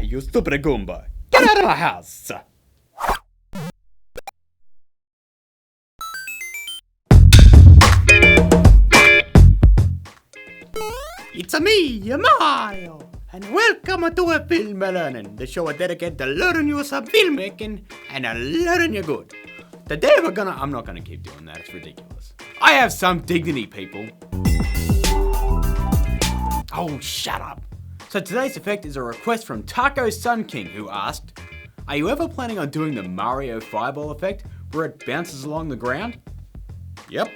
you stupid Goomba! Get out of my house! It's me, Mario, and welcome to a Film Learnin, the show dedicated to learning you some filmmaking and learning you good. Today I'm not gonna keep doing that, it's ridiculous. I have some dignity, people. Oh, shut up. So today's effect is a request from Taco Sun King, who asked, are you ever planning on doing the Mario Fireball effect where it bounces along the ground? Yep.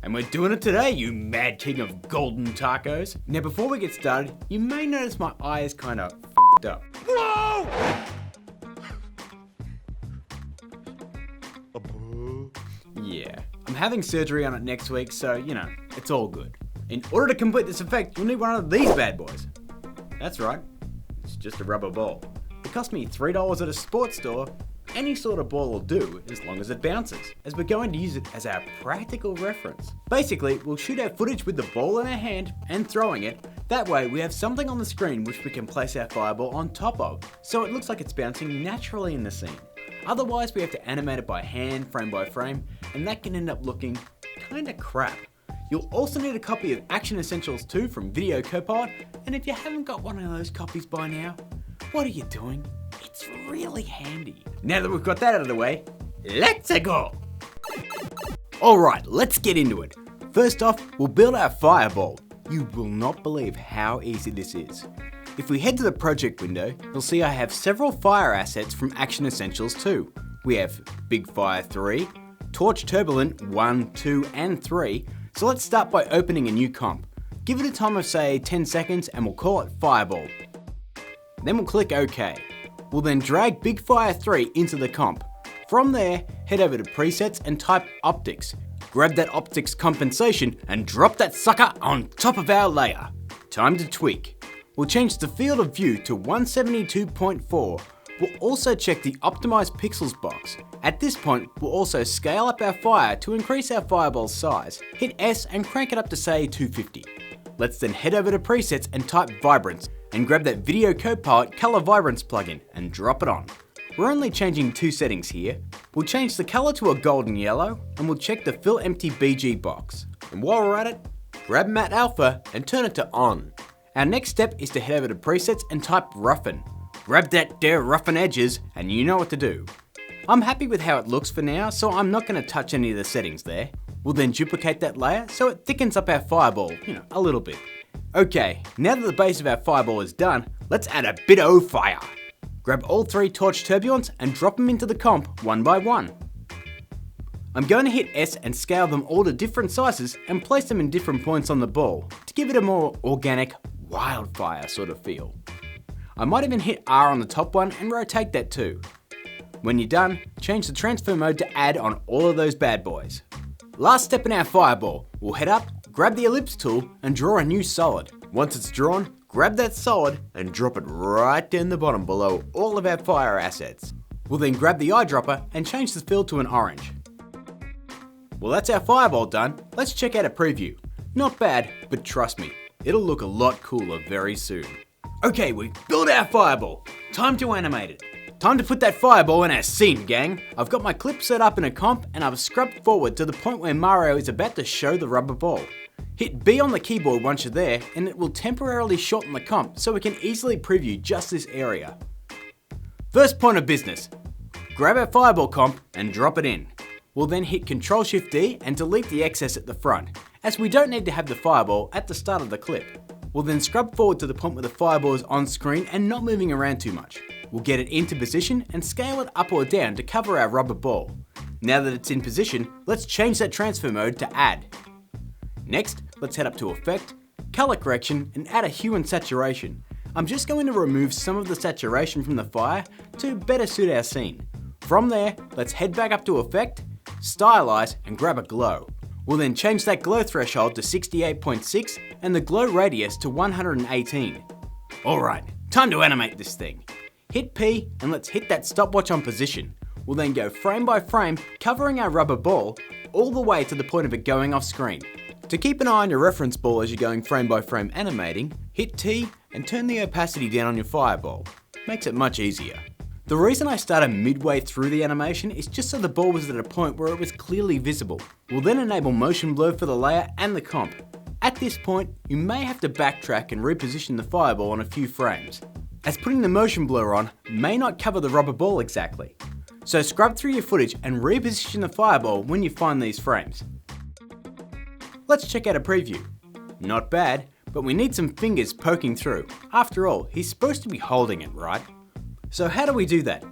And we're doing it today, you mad king of golden tacos. Now before we get started, you may notice my eye is kinda f***ed up. Whoa! Yeah, I'm having surgery on it next week, so you know, it's all good. In order to complete this effect, you'll need one of these bad boys. That's right, it's just a rubber ball. It cost me $3 at a sports store. Any sort of ball will do as long as it bounces, as we're going to use it as our practical reference. Basically, we'll shoot our footage with the ball in our hand and throwing it. That way we have something on the screen which we can place our fireball on top of, so it looks like it's bouncing naturally in the scene. Otherwise we have to animate it by hand, frame by frame, and that can end up looking kinda crap. You'll also need a copy of Action Essentials 2 from VideoHive, and if you haven't got one of those copies by now, what are you doing? It's really handy. Now that we've got that out of the way, let's go! Alright, let's get into it. First off, we'll build our fireball. You will not believe how easy this is. If we head to the project window, you'll see I have several fire assets from Action Essentials 2. We have Big Fire 3, Torch Turbulent 1, 2 and 3, so let's start by opening a new comp. Give it a time of say 10 seconds and we'll call it Fireball. Then we'll click OK. We'll then drag Big Fire 3 into the comp. From there, head over to Presets and type Optics. Grab that Optics compensation and drop that sucker on top of our layer. Time to tweak. We'll change the field of view to 172.4. We'll also check the Optimize Pixels box. At this point, we'll also scale up our fire to increase our fireball's size. Hit S and crank it up to say 250. Let's then head over to Presets and type Vibrance, and grab that Video Copilot Color Vibrance plugin and drop it on. We're only changing two settings here. We'll change the color to a golden yellow, and we'll check the Fill Empty BG box. And while we're at it, grab Matte Alpha and turn it to on. Our next step is to head over to Presets and type Roughen. Grab that there roughen edges, and you know what to do. I'm happy with how it looks for now, so I'm not going to touch any of the settings there. We'll then duplicate that layer so it thickens up our fireball, a little bit. Okay, now that the base of our fireball is done, let's add a bit of fire. Grab all three Torch Turbulents and drop them into the comp one by one. I'm going to hit S and scale them all to different sizes and place them in different points on the ball to give it a more organic, wildfire sort of feel. I might even hit R on the top one and rotate that too. When you're done, change the transfer mode to add on all of those bad boys. Last step in our fireball, we'll head up, grab the ellipse tool and draw a new solid. Once it's drawn, grab that solid and drop it right down the bottom below all of our fire assets. We'll then grab the eyedropper and change the fill to an orange. Well, that's our fireball done. Let's check out a preview. Not bad, but trust me, it'll look a lot cooler very soon. Okay, we've built our fireball. Time to animate it. Time to put that fireball in our scene, gang. I've got my clip set up in a comp and I've scrubbed forward to the point where Mario is about to show the rubber ball. Hit B on the keyboard once you're there and it will temporarily shorten the comp so we can easily preview just this area. First point of business, grab our fireball comp and drop it in. We'll then hit Ctrl-Shift-D and delete the excess at the front, as we don't need to have the fireball at the start of the clip. We'll then scrub forward to the point where the fireball is on screen and not moving around too much. We'll get it into position and scale it up or down to cover our rubber ball. Now that it's in position, let's change that transfer mode to Add. Next, let's head up to Effect, Color Correction and add a hue and saturation. I'm just going to remove some of the saturation from the fire to better suit our scene. From there, let's head back up to Effect, Stylize and grab a glow. We'll then change that glow threshold to 68.6 and the glow radius to 118. Alright, time to animate this thing. Hit P and let's hit that stopwatch on position. We'll then go frame by frame, covering our rubber ball all the way to the point of it going off screen. To keep an eye on your reference ball as you're going frame by frame animating, hit T and turn the opacity down on your fireball. makes it much easier. The reason I started midway through the animation is just so the ball was at a point where it was clearly visible. We'll then enable motion blur for the layer and the comp. At this point, you may have to backtrack and reposition the fireball on a few frames, as putting the motion blur on may not cover the rubber ball exactly. So scrub through your footage and reposition the fireball when you find these frames. Let's check out a preview. Not bad, but we need some fingers poking through. After all, he's supposed to be holding it, right? So how do we do that?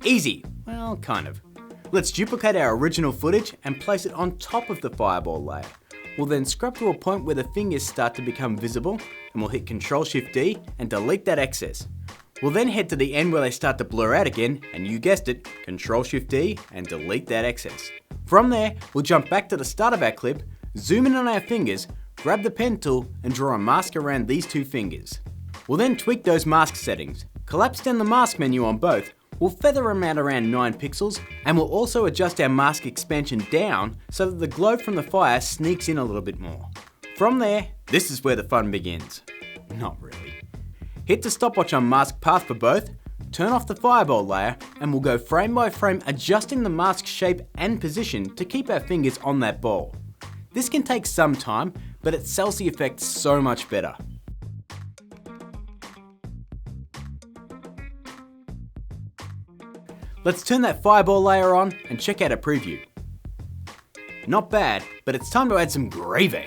Easy, well, kind of. Let's duplicate our original footage and place it on top of the fireball layer. We'll then scrub to a point where the fingers start to become visible, and we'll hit Ctrl-Shift-D and delete that excess. We'll then head to the end where they start to blur out again, and you guessed it, Ctrl-Shift-D and delete that excess. From there, we'll jump back to the start of our clip, zoom in on our fingers, grab the pen tool and draw a mask around these two fingers. We'll then tweak those mask settings, collapse down the mask menu on both, we'll feather them out around 9 pixels, and we'll also adjust our mask expansion down so that the glow from the fire sneaks in a little bit more. From there, this is where the fun begins. Not really. Hit the stopwatch on mask path for both, turn off the fireball layer, and we'll go frame by frame adjusting the mask shape and position to keep our fingers on that ball. This can take some time, but it sells the effect so much better. Let's turn that fireball layer on and check out a preview. Not bad, but it's time to add some gravy.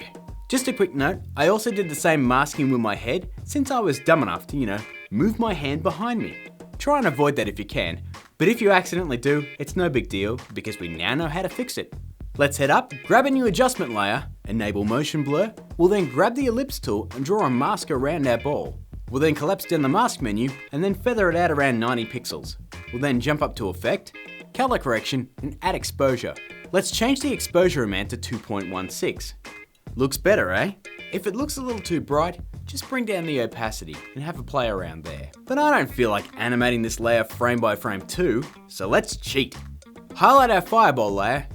Just a quick note, I also did the same masking with my head since I was dumb enough to, move my hand behind me. Try and avoid that if you can, but if you accidentally do, it's no big deal because we now know how to fix it. Let's head up, grab a new adjustment layer, enable motion blur, we'll then grab the ellipse tool and draw a mask around our ball. We'll then collapse down the mask menu and then feather it out around 90 pixels. We'll then jump up to Effect, Color Correction and add Exposure. Let's change the exposure amount to 2.16. Looks better, eh? If it looks a little too bright, just bring down the opacity and have a play around there. But I don't feel like animating this layer frame by frame too, so let's cheat. Highlight our fireball layer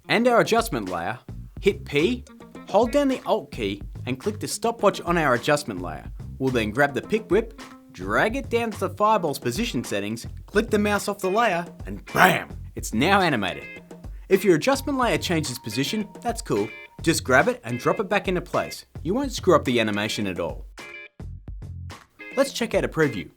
and our adjustment layer, hit P, hold down the Alt key and click the stopwatch on our adjustment layer. We'll then grab the pick whip, drag it down to the fireball's position settings, click the mouse off the layer, and BAM! It's now animated. If your adjustment layer changes position, that's cool. Just grab it and drop it back into place. You won't screw up the animation at all. Let's check out a preview.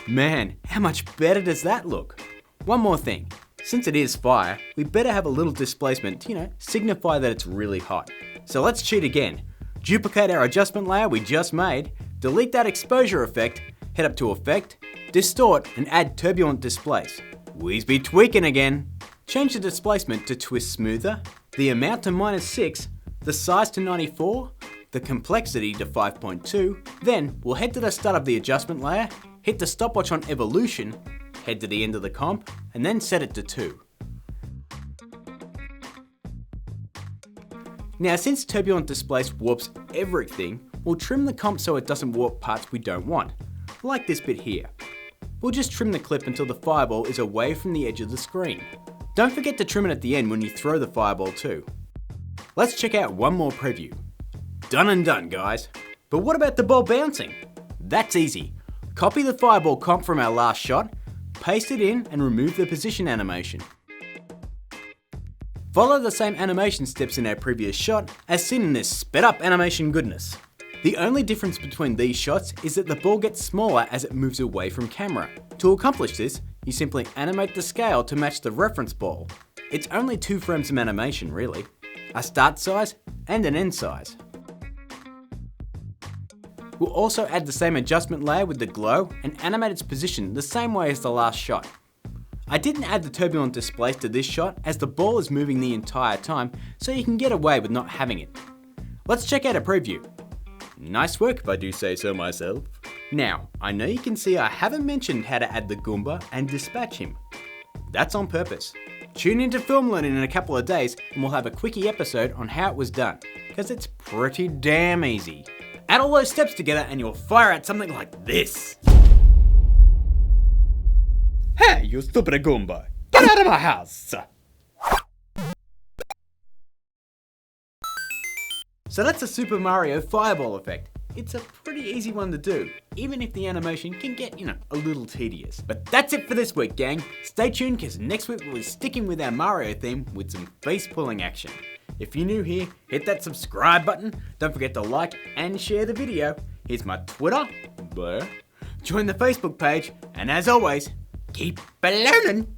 Man, how much better does that look? One more thing. Since it is fire, we better have a little displacement to, signify that it's really hot. So let's cheat again. Duplicate our adjustment layer we just made, delete that exposure effect, head up to Effect, Distort and add Turbulent Displace. We's be tweaking again. Change the displacement to Twist Smoother, the amount to -6, the size to 94, the complexity to 5.2, then we'll head to the start of the adjustment layer, hit the stopwatch on Evolution, head to the end of the comp, and then set it to 2. Now since Turbulent Displace warps everything, we'll trim the comp so it doesn't warp parts we don't want, like this bit here. We'll just trim the clip until the fireball is away from the edge of the screen. Don't forget to trim it at the end when you throw the fireball too. Let's check out one more preview. Done and done, guys. But what about the ball bouncing? That's easy. Copy the fireball comp from our last shot, paste it in and remove the position animation. Follow the same animation steps in our previous shot as seen in this sped up animation goodness. The only difference between these shots is that the ball gets smaller as it moves away from camera. To accomplish this, you simply animate the scale to match the reference ball. It's only 2 frames of animation really, a start size and an end size. We'll also add the same adjustment layer with the glow and animate its position the same way as the last shot. I didn't add the turbulent displace to this shot as the ball is moving the entire time, so you can get away with not having it. Let's check out a preview. Nice work if I do say so myself. Now, I know you can see I haven't mentioned how to add the Goomba and dispatch him. That's on purpose. Tune into Film Learning in a couple of days and we'll have a quickie episode on how it was done, because it's pretty damn easy. Add all those steps together and you'll fire out something like this. Hey, you stupid Goomba! Get out of my house! So that's a Super Mario fireball effect. It's a pretty pretty easy one to do, even if the animation can get, a little tedious. But that's it for this week, gang. Stay tuned, because next week we'll be sticking with our Mario theme with some face-pulling action. If you're new here, hit that subscribe button. Don't forget to like and share the video. Here's my Twitter, Join the Facebook page, and as always, keep learning.